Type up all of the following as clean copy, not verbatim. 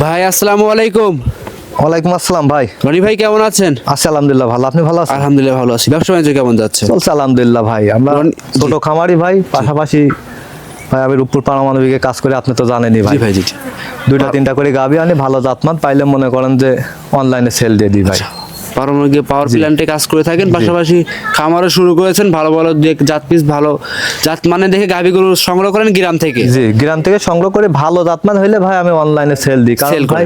ভাই আসসালামু আলাইকুম। ওয়ালাইকুম আসসালাম ভাই। রনি ভাই কেমন আছেন? আছি আলহামদুলিল্লাহ ভালো, আপনি ভালো আছেন? আলহামদুলিল্লাহ ভালো আছি। ব্যবসা বাণিজ্য কেমন যাচ্ছে? চলছে আলহামদুলিল্লাহ ভাই। আমরা ছোট খামারি ভাই, পাশাপাশি ভাই আমি রূপপুর পারমাণবিকে কাজ করে, আপনি তো জানেনই ভাই। জি ভাই জি। দুইটা তিনটা করে গাভি আনি, ভালো জাতমান পাইলে মনে করেন যে অনলাইনে সেল দিয়ে দিই ভাই। পারমাণবিক পাওয়ার প্ল্যান্টে কাজ করে থাকেন, পাশাপাশি খামারও শুরু করেছেন। ভালো ভালো জাত পিস, ভালো জাত মানে দেখে গাভিগুলো সংগ্রহ করেন গ্রাম থেকে। জি, গ্রাম থেকে সংগ্রহ করে ভালো জাতমান হইলে ভাই আমি অনলাইনে সেল দিই। কারণ ভাই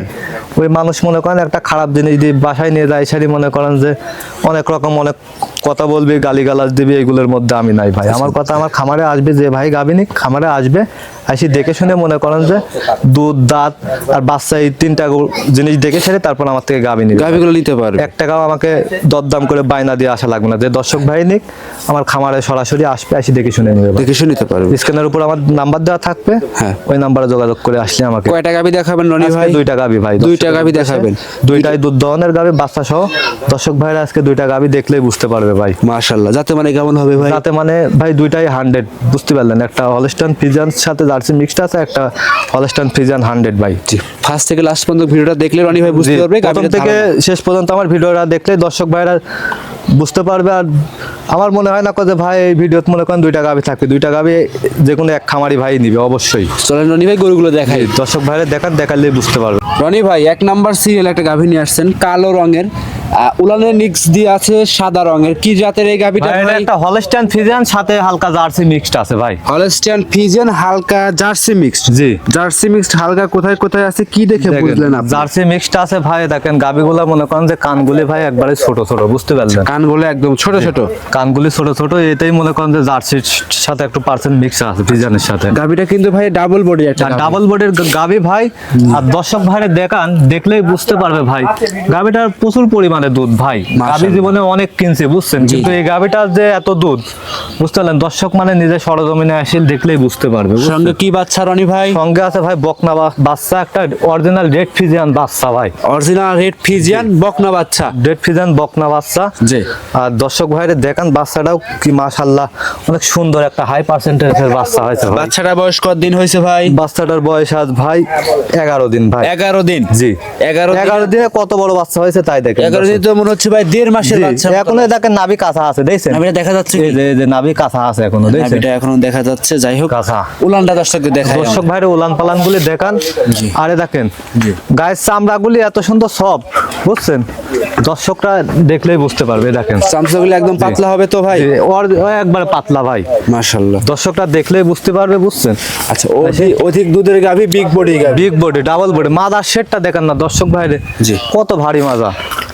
ওই মানুষ মনে করেন একটা খারাপ জিনিস দিয়ে বাসায় নিয়ে যায়, সেটি মনে করেন যে অনেক রকম অনেক কথা বলবি, গালিগালাজ দিবি, এগুলোর মধ্যে আমি নাই ভাই। আমার কথা, আমার খামারে আসবে যে ভাই গাভিনী খামারে আসবে, আসি দেখে শুনে মনে করেন যে দুধ, দাঁত আর বাচ্চা এই তিনটা জিনিস দেখে সেরে তারপর আমার থেকে গাভিগুলো নিতে পারবে। 1 টাকাও আমাকে দরদাম করে বায়না দিয়ে আসা লাগবে না। যে দর্শক ভাই নিক আমার খামারে সরাসরি আসবে, আসি দেখে শুনে নেবে, দেখে শুনে নিতে পারবে। স্ক্রিনের উপর আমার নাম্বার দেওয়া থাকবে, হ্যাঁ ওই নাম্বারে যোগাযোগ করে আসলে আমাকে। কয়টা গাভি দেখাবেন রনি ভাই? 2টা গাভি ভাই। 2টা গাভি দেখাবেন। 2টাই দুধ দহনের গাভি, বাচ্চা সহ। দর্শক ভাইরা আজকে 2টা গাভি দেখলেই বুঝতে পারবে ভাই। মাশাআল্লাহ। যাতে মানে কেমন হবে ভাই? যাতে মানে ভাই 2টাই 100, বুঝতে পারলেন? একটা হলস্টাইন ফ্রিজিয়ান সাথে জার্সি মিক্সড আছে, একটা হলস্টাইন ফ্রিজিয়ান 100 ভাই। জি, ফার্স্ট থেকে লাস্ট পর্যন্ত ভিডিওটা দেখলে রনি ভাই বুঝতে পারবে। প্রথম থেকে শেষ পর্যন্ত আমার ভিডিওটা দেখলে দর্শক ভাইরা বুঝতে পারবে। আর আমার মনে হয় না যে ভাই এই ভিডিওতে মনে করেন 2টা গাভি থাকবে। 2টা গাভি যে কোনো এক খামারি ভাই নিবে অবশ্যই। চলেন রনি ভাই গরুগুলো দেখাই, দর্শক ভাইরা দেখালেই বুঝতে পারবে। রনি ভাই 1 নাম্বার সিরিয়াল একটা গাভী নিয়ে আসছেন, কালো রঙের, উলানের নিক্স দিয়ে আছে সাদা রঙের। কি জাতের এই গাভীটা ভাই? একটা হলস্টাইন ফ্রিজিয়ান সাথে হালকা জার্সি মিক্সড আছে ভাই। হলস্টাইন ফ্রিজিয়ান হালকা জার্সি মিক্সড। জি, জার্সি মিক্সড হালকা কোথায় কোথায় আছে কি দেখে বুঝলেন আপনি? জার্সি মিক্সড আছে ভাই। দেখেন গাভীগুলো মনে করেন যে কানগুলি ভাই একবারে ছোট ছোট, বুঝতে পারলেন? কানগুলো একদম ছোট ছোট, কানগুলি ছোট ছোট, এটাই মনে করেন যে জার্সির সাথে একটু পার্সেন্ট মিক্স আছে ফ্রিজিয়ানের সাথে। গাভীটা কিন্তু ভাই ডাবল বডি একটা, ডাবল বডির গাভী ভাই। আর দর্শক ভাইরে দেখান, দেখলেই বুঝতে পারবে ভাই গাভীটার প্রচুর পরিমাণে দুধ ভাই। গাভী জীবনে অনেক কিনছে বুঝছেন, কিন্তু এই গাভীটার যে এত দুধ, বুঝতে পারলেন? দর্শক মানে নিজে সরজমিনে আসে দেখলেই বুঝতে পারবে। সঙ্গে কি বাচ্চা রনি ভাই? সঙ্গে আছে ভাই বকনা বাচ্চা, একটা অরিজিনাল রেড ফ্রিজিয়ান বাচ্চা ভাই। অরিজিনাল রেড ফ্রিজিয়ান বকনা বাচ্চা, রেড ফ্রিজিয়ান বকনা বাচ্চা। জি। আর দর্শক ভাইরে দেখান বাচ্চাটাও কি মাশাআল্লাহ অনেক সুন্দর, একটা হাই পার্সেন্টেজের বাচ্চা হয়েছে ভাই। বাচ্চাটার বয়স কত দিন হয়েছে ভাই? বাচ্চাটার বয়স আজ ভাই 11 দিন ভাই। 11 দিন? জি, 11 দিনে কত বড় বাচ্চা হয়েছে তাই দেখেন। 11 দিন তো মনে হচ্ছে ভাই 1.5 মাসের বাচ্চা। এখনো দেখেন নাভি কাঁচা আছে, দেখছেন? নাভিটা দেখা যাচ্ছে, এই যে নাভি কাঁচা আছে এখনো, দেখছেন? নাভিটা এখনো দেখা যাচ্ছে। যাই হোক, কাঁচা। উলানটা দর্শককে দেখাই। দর্শক ভাইরে উলান পালান গুলি দেখান। আরে দেখেন গায়ের চামড়া গুলি এত সুন্দর সফট, বুঝছেন? দর্শকরা দেখলেই বুঝতে পারবে। দেখেন চামচাগুলো একদম পাতলা হবে তো ভাই? ওর একবারে পাতলা ভাই, মাশাআল্লাহ। দর্শকরা দেখলেই বুঝতে পারবে, বুঝছেন? আচ্ছা, অধিক দুধের গাভী, বিগ বডি গাভী, big body, double body. Mother শেডটা দেখেন না দর্শক ভাইরে, জি, কত ভারী মাজা।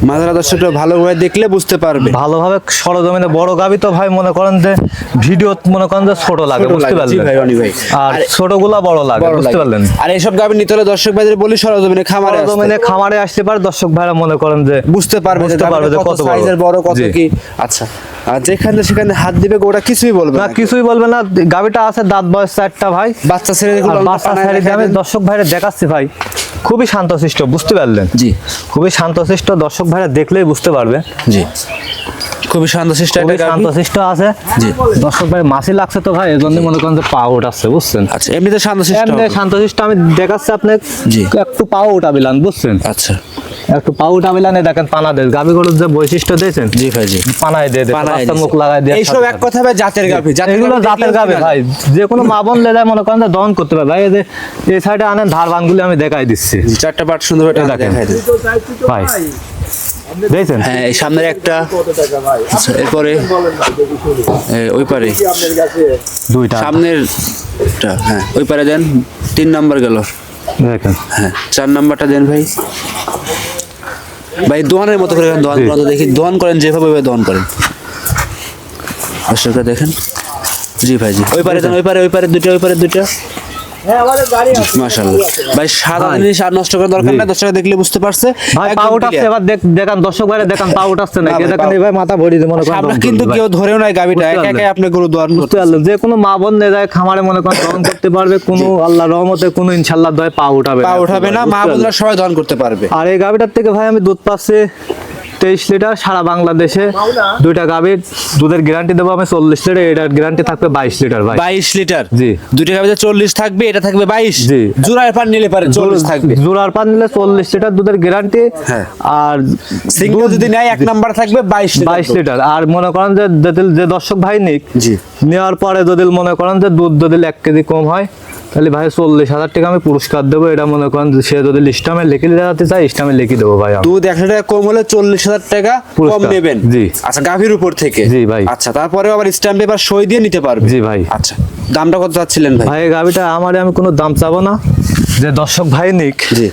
মাদারা দর্শকরা ভালোভাবে দেখলে বুঝতে পারবে। ভালোভাবে সরজমিনে বড় গাভী তো ভাই মনে করেন যে ভিডিও মনে করেন যে ছোট লাগে, বুঝতে পারলেন? ভাই রনি ভাই, আর ছোটগুলা বড় লাগে, বুঝতে পারলেন? আর এইসব গাভী নিতে হলে দর্শক ভাইদের বলি সরজমিনে খামারে আসতে পারে, দর্শক ভাইরা মনে করেন যে বুঝতে পারবে যে কত সাইজের বড়, কত কি। আচ্ছা, আর যেখানে সেখানে হাত দিবে ওটা কিছুই বলবে না, কিছুই বলবে না। গাভীটা আছে দাঁত বয়স 4টা ভাই। বাচ্চা ছেড়ে আমি দর্শক ভাইরা দেখাচ্ছি ভাই, খুবই শান্তশিষ্ট, বুঝতে পারলেন? জি, খুবই শান্তশিষ্ট। দর্শক ভাইরা দেখলেই বুঝতে পারবে। জি, খুবই শান্তশিষ্ট আছে। জি, দর্শক ভাই মাছি লাগছে তো ভাই, এজন্য মনে করেন যে পা উঠাচ্ছে, বুঝছেন? আচ্ছা, এমনিতে শান্তশিষ্ট আমি দেখাচ্ছি আপনাকে। জি, একটু পা উঠাবিলান, বুঝছেন? আচ্ছা, একটু পা উঠাবিলানে দেখেন পানা দেশ গাভী গরুর যে বৈশিষ্ট্য দিয়েছেন। জি ভাই, জি, পানায় দিয়ে মুখ লাগাই দিয়ে, এইসব এক কথা ভাই জাতের গাভী। এগুলো জাতের গাভী ভাই, যে কোনো মা বোন লেদায় মনে করেন যে দহন করতে পারে ভাই। এই যে এই সাইডে আনেন ধারবানগুলি আমি দেখাই দিচ্ছি। 4টা পাট সুন্দর দেখাই দেন ভাই, দেখছেন? হ্যাঁ, এই সামনের একটা, এরপরে ওই পারে 2টা, সামনের, হ্যাঁ ওই পারে দেন। 3 নাম্বার গেল, দেখেন। হ্যাঁ, 4 নাম্বারটা দেন ভাই। ভাই দোয়ানের মতো করে দোয়ান করেন, দেখি দোয়ান করেন যেভাবে দোয়ান করেন, দর্শকরা দেখেন। জি ভাই, জি, ওই পারে দেন, ওই পারে 2টা, ওই পারে 2টা। মাশাআল্লাহ ভাই, সাদা জিনিস আর নষ্ট করার দরকার নাই, দর্শকরা দেখলে বুঝতে পারছে ভাই। পা উঠাচ্ছে, এবার দেখান দর্শক ভাইরা, দেখান পা উঠাচ্ছে নাকি? দেখেন এই ভাই মাথা ভরি দিয়ে মনে করেন, কিন্তু কেউ ধরেও নাই গাবিটা, একা একা আপনি গরু দোয়ান করতে পারলেন। যে কোনো মা বোন নিয়ে যায় খামারে মনে করেন দহন করতে পারবে, কোনো আল্লাহর রহমতে কোনো ইনশাআল্লাহ দয় পা উঠাবে না, মা বোনরা সবাই দহন করতে পারবে। আর এই গাবিটার থেকে ভাই আমি দুধ পাচ্ছি 23 লিটার সারা বাংলাদেশে দুইটা গাভীর দুধের গ্যারান্টি দেবো আমি 40 লিটার, এটার গ্যারান্টি থাকবে 22 লিটার ভাই। 22 লিটার, জি। দুইটা গাভিতে 40 থাকবে, এটা থাকবে 22। জি। জোড়ার পার নিলে পারে 40 থাকবে। জোড়ার পান নিলে 40 লিটার দুধের গ্যারান্টি, হ্যাঁ। আর সিঙ্গেল যদি নেয় এক নাম্বার থাকবে 22 লিটার। আর মনে করেন যে যে দর্শক ভাই নিক, জি। নেওয়ার পরে যদি মনে করেন যে দুধ যদি 1 কেজি কম হয়, তাহলে ভাই 40,000 টাকা আমি পুরস্কার দেবো। এটা মনে করেন যে সে যদি লিস্টামে লিখে দিতে চায় লিস্টামে লিখে দেবো ভাই আমি। দুধ 100 টাকা কম হলে 40,000 টাকা কম পুরস্কার। নেবেন। জি। আচ্ছা, গাভীর উপর থেকে। জি ভাই। আচ্ছা, তারপরেও আবার স্ট্যাম্প পেপার সই দিয়ে নিতে পারবে। জি ভাই। আচ্ছা, দামটা কত চাচ্ছিলেন ভাই? ভাই এই গাভিটা আমারে আমি কোনো দাম চাবো না, যে দর্শক ভাই নিক। জি।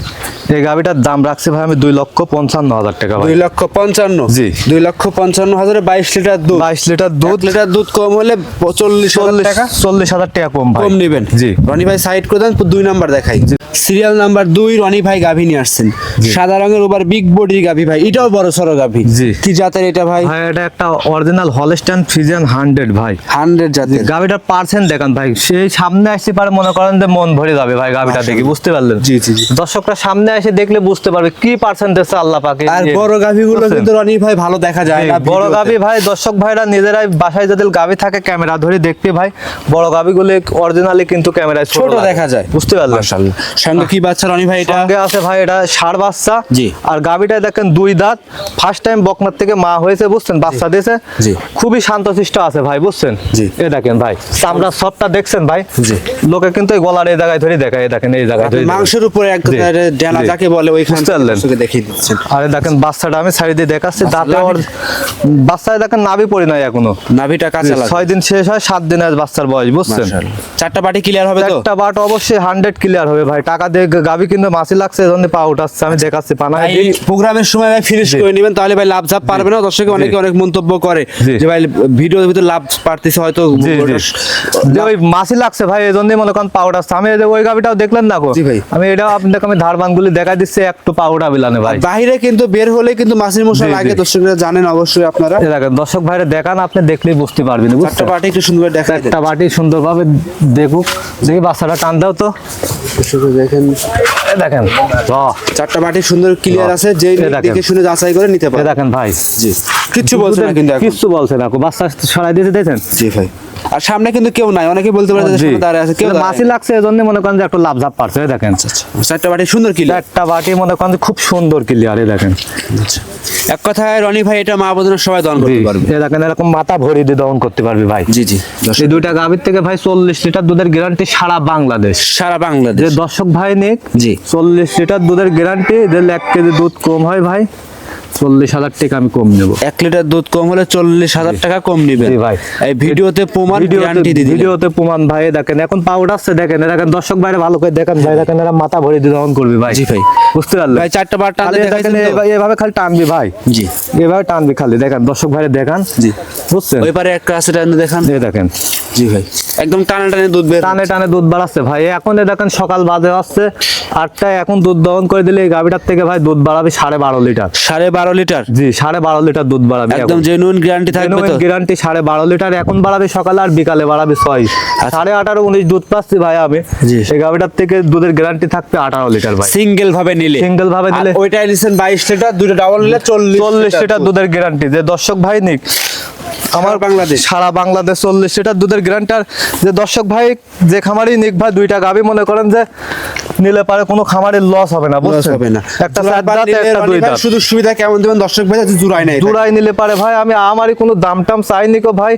এই গাভিটার দাম রাখছে ভাই আমি 2,55,000 টাকা ভাই। 2,55,000। জি। 2,55,000 22 লিটার দুধ। 22 লিটার 1 দুধ, লিটার দুধ কম হলে 40,000 টাকা 40,000 টাকা কম ভাই। কম নেবেন। জি। রনি ভাই সাইড করে দেন, 2 নাম্বার দেখাই। সিরিয়াল নাম্বার 2 রনি ভাই গাভী নিয়ে আসছেন, সাদা রঙের ওভার বিগ বডির গাভী ভাই, এটাও বড় সরো গাভী। জি। কি জাতের এটা ভাই? ভাই এটা একটা অরিজিনাল হলস্টাইন ফ্রিজিয়ান 100 ভাই। 100 জাতের। গাভিটার পার্সেন্ট দেখেন ভাই, সেই সামনে আসতে পারে মনে করেন যে মন ভরে যাবে ভাই গাভিটা দেখে, বুঝতে পারলেন? জি, জি, জি। দর্শকরা সামনে এসে দেখলে বুঝতে পারবে কি পার্সেন্ট আছে আল্লাহ পাকে। আর বড় গাভীগুলো কিন্তু রনি ভাই ভালো দেখা যায় না বড় ভিডিওতে। গাভী ভাই দর্শক ভাইরা নিজেরাই বাসায় যদি গাভী থাকে ক্যামেরা ধরে দেখবে ভাই, বড় গাভীগুলো অরিজিনালি কিন্তু ক্যামেরায় ছোট দেখা যায়। বুঝতে পারলেন? মাশাআল্লাহ। সঙ্গে কি বাচ্চা রনি ভাই এটা? সঙ্গে আছে ভাই এটা ষাঁড় বাচ্চা। জি। আর গাভীটা দেখেন 2 দাঁত, ফার্স্ট টাইম বকনার থেকে মা হয়েছে, বুঝছেন? বাচ্চা দিয়েছে। জি। খুবই শান্তশিষ্ট আছে ভাই, বুঝছেন? জি। এই দেখেন ভাই চামড়া সবটা দেখছেন ভাই। জি। লোকে কিন্তু এই গলার এই জায়গায় ধরে দেখায়, এই দেখেন এই জায়গায় ধরে মাংসের উপরে এক জি। ডেলা জি। যাকে বলে ওইখানে বুঝতে পারলেন? দেখিয়ে দিচ্ছেন। আরে দেখেন বাচ্চাটা আমি সাইড দিয়ে দেখাচ্ছি, দাঁতে ওর বাচ্চায় দেখেন নাভি পড়ে নাই এখনো। নাভিটা কাঁচা লাগে। 6 দিন শেষ হয়, 7 দিনের বাচ্চার বয়স, বুঝছেন? মাশাআল্লাহ। চারটা পাটি ক্লিয়ার হবে তো? একটা বাট অবশ্যই 100 ক্লিয়ার হবে ভাই। টাকা দিয়ে গাভী কিন্তু মাছি লাগছে, এজন্য পা উঠাচ্ছে, আমি দেখাচ্ছি পানা। ভাই এই প্রোগ্রামের সময় ভাই ফিনিশ করে নেবেন, তাহলে ভাই লাভ ঝাপ পারবে না। দর্শকে অনেকে অনেক মন্তব্য করে জি। যে ভাই ভিডিওর ভিতরে লাভ পারতেছে হয়তো। জি, জি। যে ওই মাছি লাগছে ভাই, এজন্যই মনে করেন পাউডার আছে। আমি এই যে ওই গাভিটাও দেখলেন না গো? জি ভাই। আমি এটাও আপনাকে আমি ধারবানগুলি দেখা দিচ্ছি, একটু পাউডার বিলানে ভাই। বাইরে কিন্তু বের হলে কিন্তু মাছির মশা জি, জি। লাগে, দর্শকরা জানেন অবশ্যই আপনারা। এই দেখেন দর্শক ভাইরা দেখান, আপনি দেখলেই বুঝতে পারবেন, চারটা বুঝছেন? পাটি একটু সুন্দর দেখাই দেন। একটা বাটি সুন্দরভাবে দেখুক, দেখি বাচ্চাটা টান দাও তো। দর্শকরা দেখেন, এই দেখেন বাহ, চারটা পাটি সুন্দর ক্লিয়ার আছে, যে এই দেখেন। দেখে শুনে যাচাই করে নিতে এই পারে। দেখেন ভাই, জি, কিচ্ছু বলছে না কিন্তু এখন। কিচ্ছু বলছে না, বাচ্চা সরাই দিয়েছে দেখেন। জি ভাই। আর সামনে কিন্তু কেউ নাই, অনেকে বলতে পারে যে জি। সামনে দাঁড়ায় আছে, কেউ এটা মাছি লাগছে, এজন্য মনে করেন যে একটু লাভ ঝাপ পারছে। এই দেখেন চারটা পাটি সুন্দর ক্লিয়ার। একটা বাটি মনে করেন যে খুব সুন্দর ক্লিয়ার। এই দেখেন এক কথায় রনি ভাই এটা মা বোনের সবাই দন জি, করতে পারবে। এই দেখেন এরকম মাথা ভরি দিয়ে দহন করতে পারবে ভাই। জি, জি। এই দুইটা গাভীর থেকে ভাই 40 লিটার দুধের গ্যারান্টি সারা বাংলাদেশ। সারা যে বাংলাদেশ। দর্শক ভাই নিক, জি। 40 লিটার দুধের গ্যারান্টি, যে 1 কেজি দুধ কম হয় ভাই 40,000 টাকা আমি কম নেব। 1 লিটার দুধ কম হলে 40,000 টাকা কম নিবেন। জি ভাই। এই ভিডিওতে প্রমাণ গ্যারান্টি দিয়ে দিলেন। ভিডিওতে প্রমাণ ভাই। দেখেন এখন পাউডার আছে, দেখেন এই দেখেন দর্শক ভাইরা ভালো করে দেখেন ভাই, দেখেন এরা মাথা ভরে দিয়ে দহন করবে ভাই। জি ভাই। বুঝতে পারলেন? ভাই চারটা বার টানতে খালি দেখাইছেন দেখেন তো? এভাবে খালি টানবি ভাই। জি। এভাবে টানবি খালি, দেখেন দর্শক ভাইরা দেখান। জি। বুঝছেন? ওই পারে একটা আছে টানতে দেখান। এই দেখেন জি ভাই। একদম টানে টানে দুধ বের টানে টানে দুধ বাড়াচ্ছে ভাই। এখন এই দেখেন সকাল বাজে আসছে 8টায়, এখন দুধ দহন করে দিলে এই গাভিটার থেকে ভাই দুধ বাড়াবে 12.5 লিটার। 12.5 লিটার। জি, 12.5 লিটার দুধ বাড়াবে একদম জেনুইন গ্যারান্টি থাকবে তো? Guarantee 12.5 litre. এখন বাড়াবে সকালে, আর বিকালে বাড়াবে 6। 18.5 19 দুধ পাচ্ছি ভাই আমি। জি। এই গাভিটার থেকে দুধের গ্যারান্টি থাকবে 18 লিটার ভাই। সিঙ্গেল ভাবে নিলে। সিঙ্গেল ভাবে নিলে আর ওইটাই নিছেন 22 লিটার, দুটো ডাবল নিলে 40 লিটার দুধের গ্যারান্টি। যে দর্শক ভাই নিক আমার বাংলাদেশ। সারা বাংলাদেশ 40 লিটার দুধের গ্যারান্টি। আর যে দর্শক ভাই যে খামারই নিক ভাই, দুইটা গাভী মনে করেন যে নিলে পারে কোনো খামারের লস হবে না, লস বুঝছেন? হবে না। একটা জোড়া 4 বার দাঁত, নিলে একটা রনি 2 ভাই দাঁত। শুধু সুবিধা কেমন দেবেন দর্শক ভাই? যাতে জোড়াই নাই। জোড়াই নিলে পারে ভাই, আমারই কোনো দাম টাম চাইনি কো ভাই।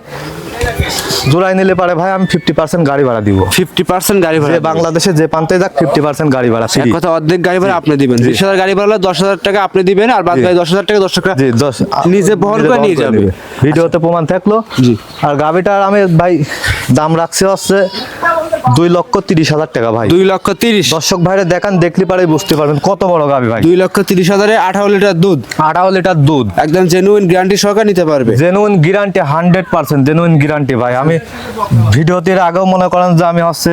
জোড়াই নিলে পারে ভাই আমি 50% গাড়ি ভাড়া দিব। 50% গাড়ি ভাড়া যে দিবেন। বাংলাদেশে যে প্রান্তে যাক 50% গাড়ি ভাড়া এক free। কথা অর্ধেক গাড়ি ভাড়া আপনি দিবেন। 20,000 গাড়ি ভাড়া হলে 10,000 টাকা আপনি দিবেন, আর বাদ বাকি 10,000 টাকা দর্শকরা জি, 10 নিজে বহন করে নিয়ে যাবে। নেবে। ভিডিওতে প্রমাণ থাকলো। জি। আর গাভিটার আমি ভাই দাম রাখছি হচ্ছে 2,30,000 টাকা ভাই। 2,30,000। দর্শক ভাইরে দেখান, দেখলে পারে বুঝতে পারবেন কত বড় গাভি ভাই। 2,30,000 এ 18 লিটার দুধ, 18 লিটার দুধ, একদম জেনুইন গ্যারান্টি সহকারে নিতে পারবে। জেনুইন গ্যারান্টি 100% জেনুইন গ্যারান্টি ভাই। আমি ভিডিওতে এর আগেও মনে করেন যে আমি হচ্ছে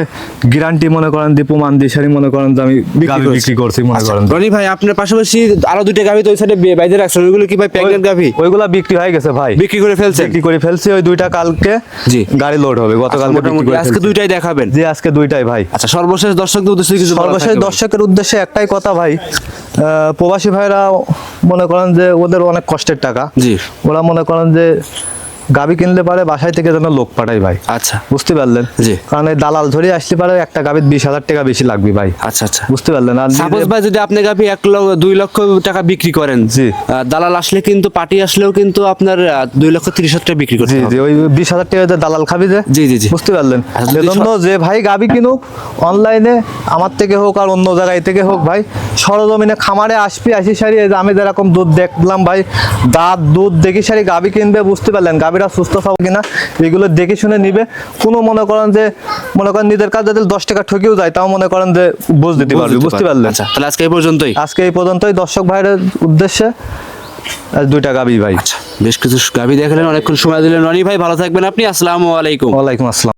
গ্যারান্টি মনে করেন দিয়ে প্রমাণ দিয়ে সারি মনে করেন যে আমি গাভি বিক্রি করছি মনে করেন। রনি ভাই আপনার পাশাপাশি আরো দুইটা গাভি তো ওই সাইডে বাইরে রাখছেন, ওইগুলো কি ভাই প্রেগন্যান্ট গাভি? ওইগুলা বিক্রি হয়ে গেছে ভাই, বিক্রি করে ফেলছেন? বিক্রি করে ফেলছি। ওই দুইটা কালকে জি। গাড়ি লোড হবে, গতকাল মোটামুটি আজকে দুইটাই দেখাবেন। যে আজকে দুইটাই ভাই। আচ্ছা, সর্বশেষ দর্শকদের উদ্দেশ্যে কিছু বলার সর্বশেষ থাকলে বলুন। দর্শকের উদ্দেশ্যে একটাই কথা ভাই, প্রবাসী ভাইরা মনে করেন যে ওদের অনেক কষ্টের টাকা, জি। ওরা মনে করেন যে গাবি কিনলে পারে বাসায় থেকে যেন লোক পাঠাই ভাই, আচ্ছা বুঝতে পারলেন? জি। কারণ এই দালাল ধরে আসলে পারে একটা গাবির 20,000 টাকা বেশি লাগবে ভাই, আচ্ছা আচ্ছা। বুঝতে পারলেন? আর সাপোজ নিজে- ভাই যদি আপনি গাভি 2 লক্ষ টাকা বিক্রি করেন, জি। দালাল আসলে কিন্তু পার্টি আসলেও কিন্তু আপনার 2,30,000 টাকা বিক্রি করতে জি হবে। জি, ওই 20,000 টাকা যে দালাল খাবি যে, জি জি জি। বুঝতে পারলেন? আচ্ছা, যদি এজন্য যে ভাই গাবি কিনুক অনলাইনে আমার থেকে হোক আর অন্য জায়গায় থেকে হোক ভাই, সরজমিনে খামারে আসবি, আসি সারি এই যে আমি যেরকম দুধ দেখলাম ভাই, দুধ দেখি সারি গাবি কিনবে, বুঝতে পারলেন? গাবিরা সুস্থ থাকবে কিনা এগুলো দেখে শুনে নিবে। কোনো মনে করেন নিজের কাজ যদি 10 টাকা ঠকেও যায় তাও মনে করেন যে বুঝ দিতে পারবে, বুঝতে পারলেন? আচ্ছা, তাহলে আজকে এই পর্যন্তই। আজকে এই পর্যন্তই দর্শক ভাইয়ের উদ্দেশ্যে 2টা গাবি ভাই। আচ্ছা, বেশ কিছু গাভি দেখালেন, অনেকক্ষণ সময় দিলেন রনি ভাই, ভালো থাকবেন আপনি। আসসালামু আলাইকুম। ওয়ালাইকুম আসসালাম।